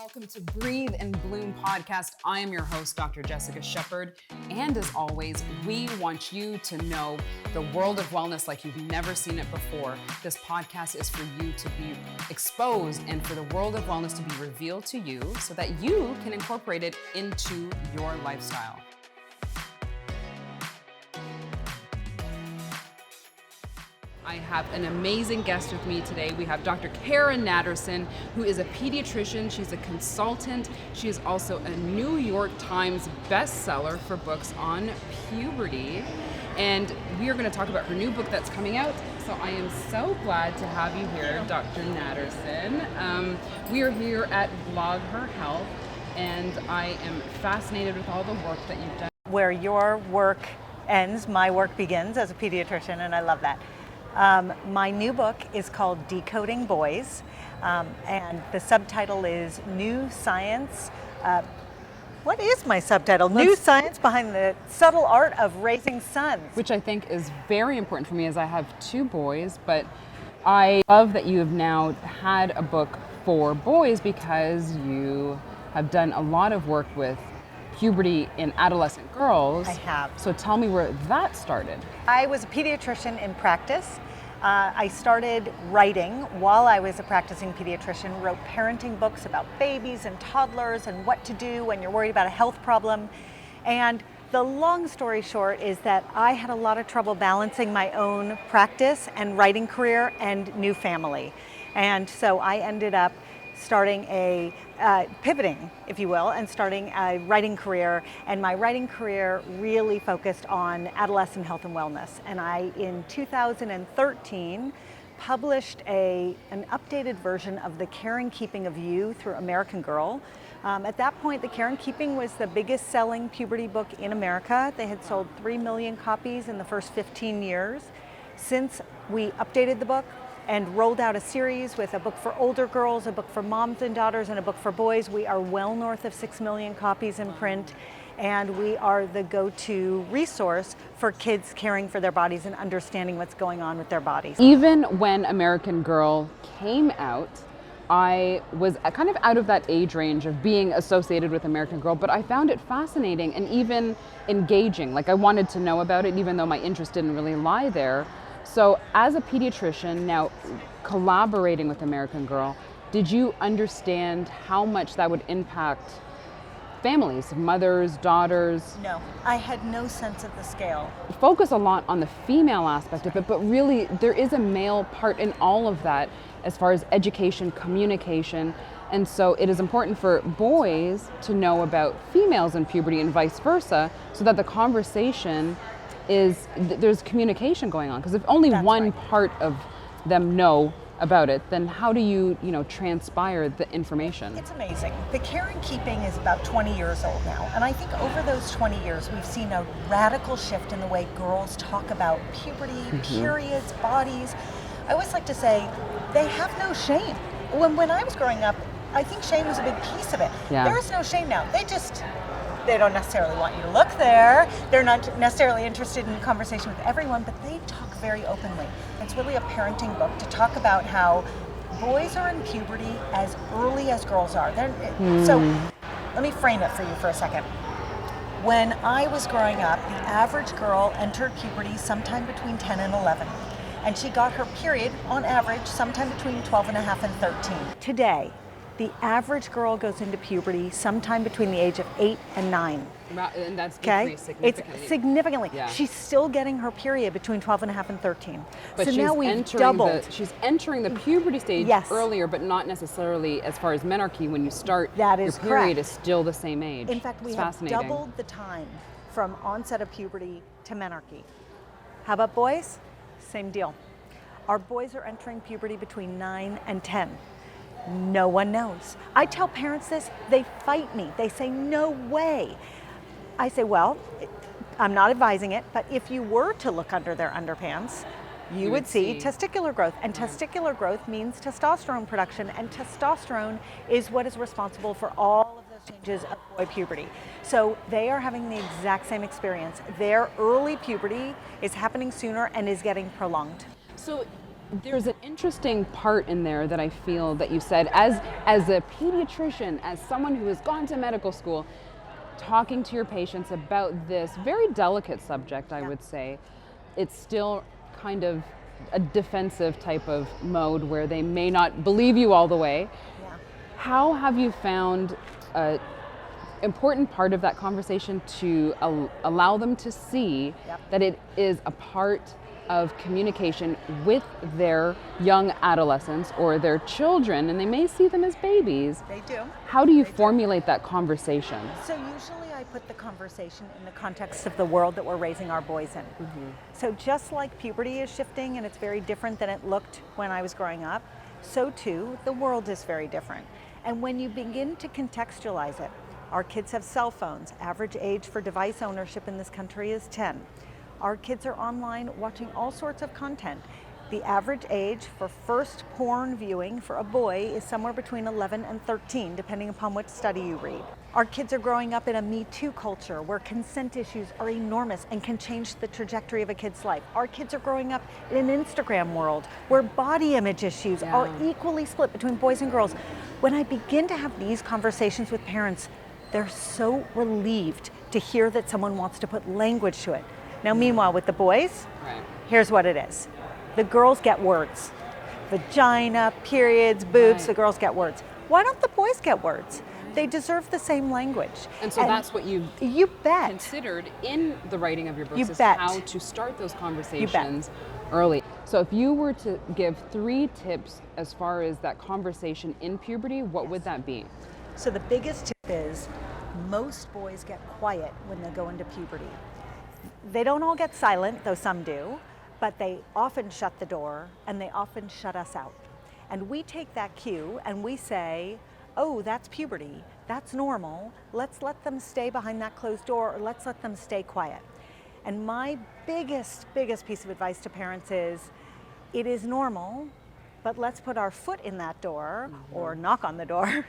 welcome to Breathe and Bloom podcast. I am your host, Dr. Jessica Shepard. And as always, we want you to know the world of wellness like you've never seen it before. This podcast is for you to be exposed and for the world of wellness to be revealed to you so that you can incorporate it into your lifestyle. I have an amazing guest with me today. We have Dr. Cara Natterson, who is a pediatrician. She's a consultant. She is also a New York Times bestseller for books on puberty. And we are going to talk about her new book that's coming out. So I am so glad to have you here, Dr. Natterson. We are here at Blog Her Health, and I am fascinated with all the work that you've done. Where your work ends, my work begins as a pediatrician, and I love that. My new book is called Decoding Boys, and the subtitle is New Science. What is my subtitle? New Science Behind the Subtle Art of Raising Sons. Which I think is very important for me as I have two boys, but I love that you have now had a book for boys because you have done a lot of work with puberty in adolescent girls. I have. So tell me where that started. I was a pediatrician in practice. I started writing while I was a practicing pediatrician, wrote parenting books about babies and toddlers and what to do when you're worried about a health problem. And the long story short is that I had a lot of trouble balancing my own practice and writing career and new family. And so I ended up starting pivoting, if you will, and starting a writing career. And my writing career really focused on adolescent health and wellness. And I, in 2013, published an updated version of The Care and Keeping of You through American Girl. At that point, The Care and Keeping was the biggest selling puberty book in America. They had sold 3 million copies in the first 15 years. Since we updated the book, and rolled out a series with a book for older girls, a book for moms and daughters, and a book for boys. We are well north of 6 million copies in print, and we are the go-to resource for kids caring for their bodies and understanding what's going on with their bodies. Even when American Girl came out, I was kind of out of that age range of being associated with American Girl, but I found it fascinating and even engaging. Like, I wanted to know about it, even though my interest didn't really lie there. So as a pediatrician, now collaborating with American Girl, did you understand how much that would impact families, mothers, daughters? No, I had no sense of the scale. Focus a lot on the female aspect of it, but really there is a male part in all of that as far as education, communication. And so it is important for boys to know about females in puberty and vice versa, so that the conversation there's communication going on, because if only one part of them know about it, then how do you transpire the information? It's amazing. The Care and Keeping is about 20 years old now, and I think over those 20 years we've seen a radical shift in the way girls talk about puberty, periods, bodies. I always like to say they have no shame. When I was growing up, I think shame was a big piece of it. Yeah. There is no shame now. They don't necessarily want you to look there. They're not necessarily interested in conversation with everyone, but they talk very openly. It's really a parenting book to talk about how boys are in puberty as early as girls are. So let me frame it for you for a second. When I was growing up, the average girl entered puberty sometime between 10 and 11. And she got her period, on average, sometime between 12 and a half and 13. Today, the average girl goes into puberty sometime between the age of 8 and 9. And that's decreased significantly. It's significantly. Yeah. She's still getting her period between 12 and a half and 13. But so she's now we've doubled. She's entering the puberty stage Yes. earlier, but not necessarily as far as menarche. When you start, That is your period correct. is still the same age. In fact, we have doubled the time from onset of puberty to menarche. How about boys? Same deal. Our boys are entering puberty between 9 and 10. No one knows. I tell parents this, they fight me. They say, no way. I say, well, I'm not advising it, but if you were to look under their underpants, you would see testicular growth. And testicular growth means testosterone production, and testosterone is what is responsible for all of those changes of boy puberty. So they are having the exact same experience. Their early puberty is happening sooner and is getting prolonged. So There's an interesting part in there that I feel that you said as a pediatrician, as someone who has gone to medical school, talking to your patients about this very delicate subject, I would say, it's still kind of a defensive type of mode where they may not believe you all the way. Yeah. How have you found an important part of that conversation to allow them to see that it is a part of communication with their young adolescents or their children, and they may see them as babies? They do. How do you formulate that conversation? So usually I put the conversation in the context of the world that we're raising our boys in. So just like puberty is shifting and it's very different than it looked when I was growing up, so too the world is very different. And when you begin to contextualize it, our kids have cell phones. Average age for device ownership in this country is 10. Our kids are online watching all sorts of content. The average age for first porn viewing for a boy is somewhere between 11 and 13, depending upon which study you read. Our kids are growing up in a Me Too culture where consent issues are enormous and can change the trajectory of a kid's life. Our kids are growing up in an Instagram world where body image issues are equally split between boys and girls. When I begin to have these conversations with parents, they're so relieved to hear that someone wants to put language to it. Now, meanwhile, with the boys, here's what it is. The girls get words. Vagina, periods, boobs, the girls get words. Why don't the boys get words? They deserve the same language. And so that's what you bet. considered in the writing of your books, You is bet. how to start those conversations early. So if you were to give 3 tips as far as that conversation in puberty, what would that be? So the biggest tip is most boys get quiet when they go into puberty. They don't all get silent, though some do, but they often shut the door and they often shut us out. And we take that cue and we say, oh, that's puberty, that's normal, let's let them stay behind that closed door, or let's let them stay quiet. And my biggest piece of advice to parents is, it is normal, but let's put our foot in that door or knock on the door,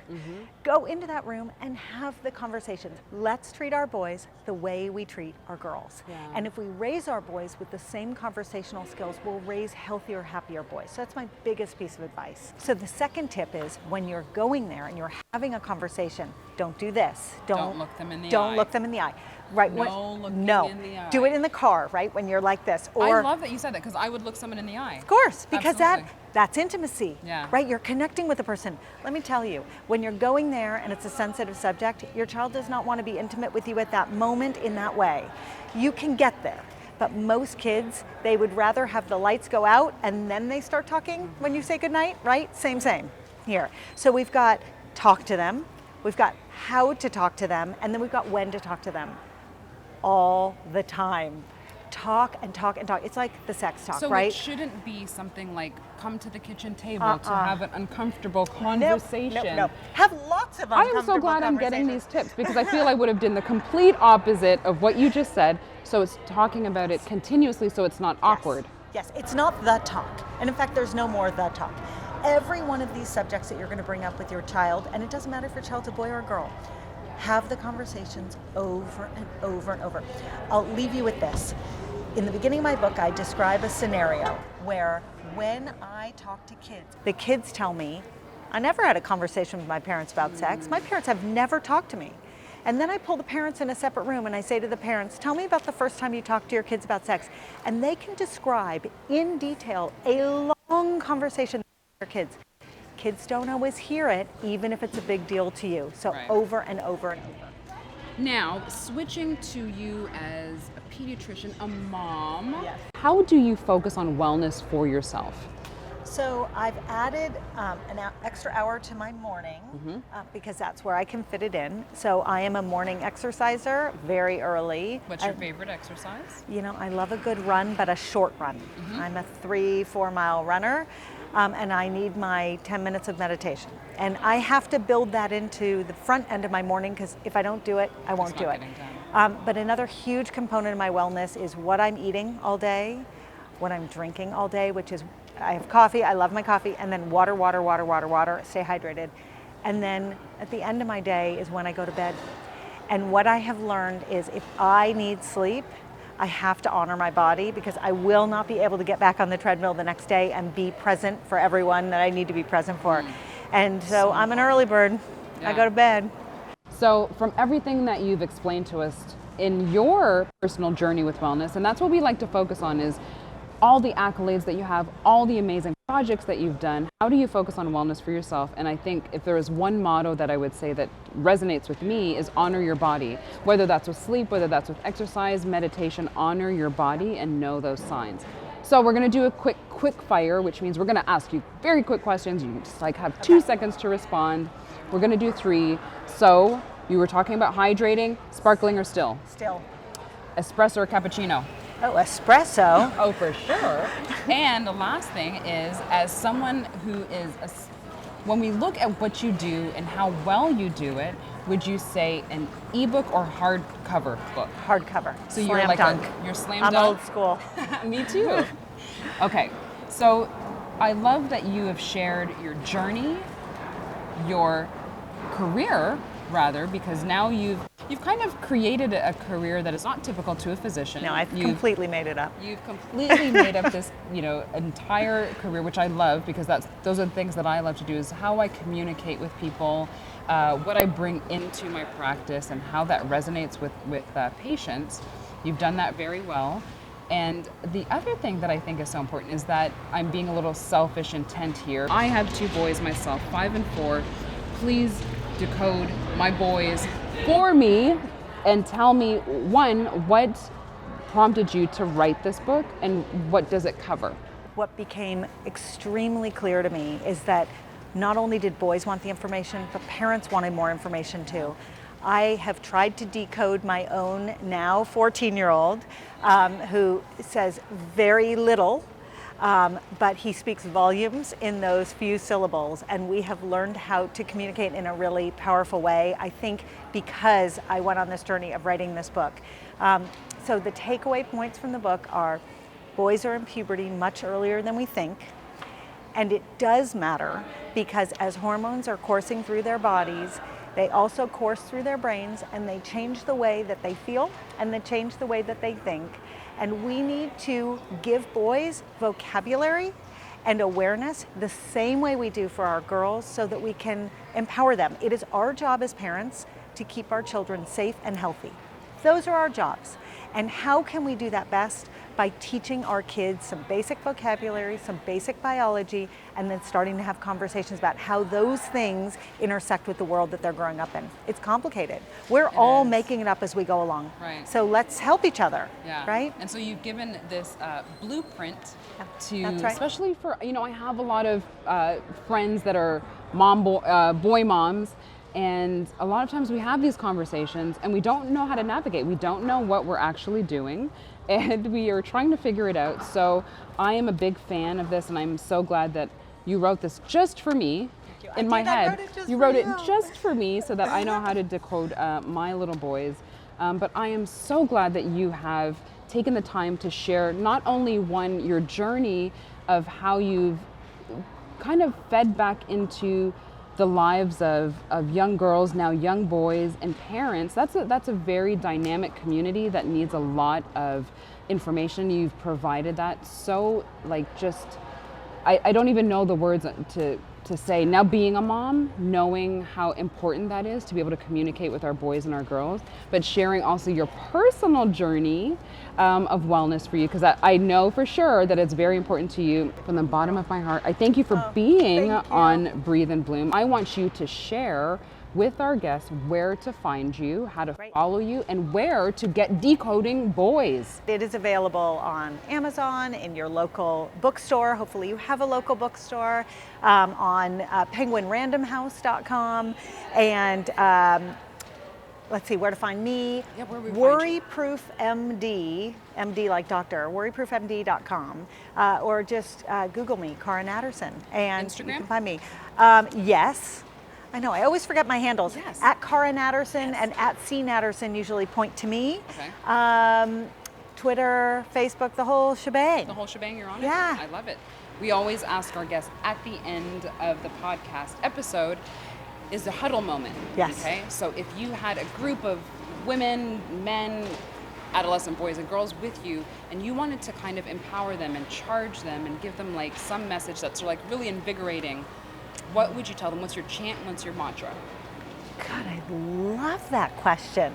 go into that room and have the conversations. Let's treat our boys the way we treat our girls. And if we raise our boys with the same conversational skills, we'll raise healthier, happier boys. So that's my biggest piece of advice. So the second tip is, when you're going there and you're having a conversation, don't do this. Don't look them in the eye. Don't look them in the eye. Right. No looking in the eye. Do it in the car, right? When you're like this. Or, I love that you said that, because I would look someone in the eye. of course, because Absolutely. that's intimacy, Yeah. right? You're connecting with the person. Let me tell you, when you're going there and it's a sensitive subject, your child does not want to be intimate with you at that moment in that way. You can get there, but most kids, they would rather have the lights go out and then they start talking when you say goodnight, right? Same here. So we've got talk to them, we've got how to talk to them, and then we've got when to talk to them. All the time. Talk and talk and talk. It's like the sex talk, so right? it shouldn't be something like come to the kitchen table to have an uncomfortable conversation. No. Have lots of I uncomfortable am so glad I'm getting conversations. these tips, because I feel I would have done the complete opposite of what you just said. So it's talking about it continuously so it's not awkward. Yes, it's not the talk. And in fact, there's no more the talk. Every one of these subjects that you're going to bring up with your child, and it doesn't matter if your child's a boy or a girl, have the conversations over and over and over. I'll leave you with this. In the beginning of my book, I describe a scenario where when I talk to kids, the kids tell me, I never had a conversation with my parents about sex. My parents have never talked to me. And then I pull the parents in a separate room and I say to the parents, tell me about the first time you talked to your kids about sex. And they can describe in detail a long conversation with their kids. Kids don't always hear it, even if it's a big deal to you. So over and over and over. Now, switching to you as a pediatrician, a mom, Yes. how do you focus on wellness for yourself? So I've added an extra hour to my morning because that's where I can fit it in. So I am a morning exerciser very early. What's your favorite exercise? You know, I love a good run, but a short run. I'm a 3-4 mile runner. And I need my 10 minutes of meditation. And I have to build that into the front end of my morning, because if I don't do it, I won't do it. But another huge component of my wellness is what I'm eating all day, what I'm drinking all day, which is, I have coffee, I love my coffee, and then water, stay hydrated. And then at the end of my day is when I go to bed. And what I have learned is if I need sleep, I have to honor my body because I will not be able to get back on the treadmill the next day and be present for everyone that I need to be present for. And so I'm an early bird. Yeah. I go to bed. So from everything that you've explained to us in your personal journey with wellness, and that's what we like to focus on, is all the accolades that you have, all the amazing projects that you've done. How do you focus on wellness for yourself? And I think if there is one motto that I would say that resonates with me is honor your body. Whether that's with sleep, whether that's with exercise, meditation, honor your body and know those signs. So we're gonna do a quick fire, which means we're gonna ask you very quick questions. You just like have 2 seconds to respond. We're gonna do 3. So you were talking about hydrating, sparkling or still? Still. Espresso or cappuccino? Oh, espresso. Oh, for sure. And the last thing is, as someone who is, when we look at what you do and how well you do it, would you say an ebook or hardcover book? Hardcover. So you're Slam like dunk. You're slam I'm dunk? old school. Me too. Okay, so I love that you have shared your journey, your career, rather, because now you've kind of created a career that is not typical to a physician. No, I've completely made it up. You've completely made up this, entire career, which I love, because those are the things that I love to do, is how I communicate with people, what I bring into my practice, and how that resonates with patients. You've done that very well. And the other thing that I think is so important is that I'm being a little selfish intent here. I have 2 boys myself, 5 and 4. Please decode my boys for me and tell me, one, what prompted you to write this book and what does it cover? What became extremely clear to me is that not only did boys want the information, but parents wanted more information too. I have tried to decode my own now 14-year-old who says very little, but he speaks volumes in those few syllables, and we have learned how to communicate in a really powerful way, I think because I went on this journey of writing this book. So the takeaway points from the book are: boys are in puberty much earlier than we think, and it does matter because as hormones are coursing through their bodies, they also course through their brains, and they change the way that they feel and they change the way that they think. And we need to give boys vocabulary and awareness the same way we do for our girls so that we can empower them. It is our job as parents to keep our children safe and healthy. Those are our jobs. And how can we do that best? By teaching our kids some basic vocabulary, some basic biology, and then starting to have conversations about how those things intersect with the world that they're growing up in. It's complicated. We're all making it up as we go along. Right. So let's help each other, right? And so you've given this blueprint to, That's right. especially for, I have a lot of friends that are boy moms, and a lot of times we have these conversations and we don't know how to navigate. We don't know what we're actually doing, and we are trying to figure it out. So I am a big fan of this, and I'm so glad that you wrote this just for me. In my head, you wrote it just for me so that I know how to decode my little boys. But I am so glad that you have taken the time to share not only your journey of how you've kind of fed back into the lives of young girls, now young boys, and parents. That's a very dynamic community that needs a lot of information. You've provided that so, I don't even know the words to say. Now, being a mom, knowing how important that is to be able to communicate with our boys and our girls, but sharing also your personal journey of wellness for you, because I know for sure that it's very important to you. From the bottom of my heart, I thank you for being on Breathe and Bloom. I want you to share with our guests where to find you, how to follow you, and where to get Decoding Boys. It is available on Amazon, in your local bookstore. Hopefully you have a local bookstore, on penguinrandomhouse.com, and let's see where to find me. Yeah, where we Worryproof MD, MD like doctor, worryproofmd.com, or just Google me, Cara Natterson, and Instagram? you can find me. Yes. I know, I always forget my handles. Yes. At Cara Natterson and at C Natterson usually point to me. Okay. Twitter, Facebook, the whole shebang. The whole shebang, you're on it? Yeah. I love it. We always ask our guests at the end of the podcast episode, is the huddle moment. Yes. Okay, so if you had a group of women, men, adolescent boys and girls with you, and you wanted to kind of empower them and charge them and give them like some message that's like really invigorating, what would you tell them? What's your chant? What's your mantra? God, I love that question.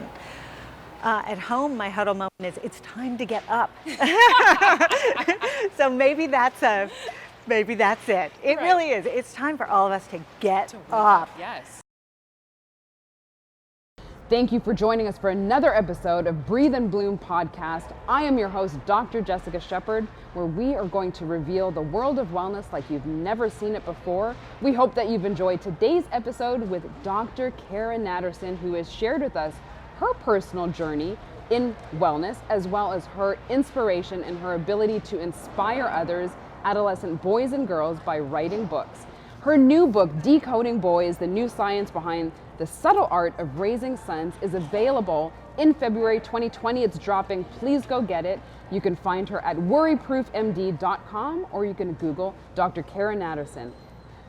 At home, my huddle moment is, it's time to get up. So maybe that's it. It Right. really is. It's time for all of us to get To wake up. Yes. Thank you for joining us for another episode of Breathe and Bloom podcast. I am your host, Dr. Jessica Shepard, where we are going to reveal the world of wellness like you've never seen it before. We hope that you've enjoyed today's episode with Dr. Cara Natterson, who has shared with us her personal journey in wellness, as well as her inspiration and her ability to inspire others, adolescent boys and girls, by writing books. Her new book, Decoding Boys, the New Science Behind the Subtle Art of Raising Sons, is available in February 2020. It's dropping. Please go get it. You can find her at worryproofmd.com, or you can Google Dr. Cara Natterson.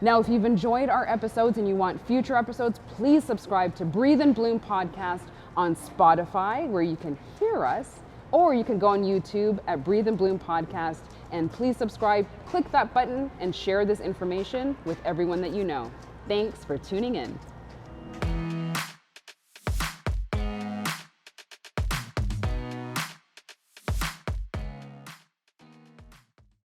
Now, if you've enjoyed our episodes and you want future episodes, please subscribe to Breathe and Bloom podcast on Spotify, where you can hear us, or you can go on YouTube at Breathe and Bloom podcast, and please subscribe, click that button, and share this information with everyone that you know. Thanks for tuning in.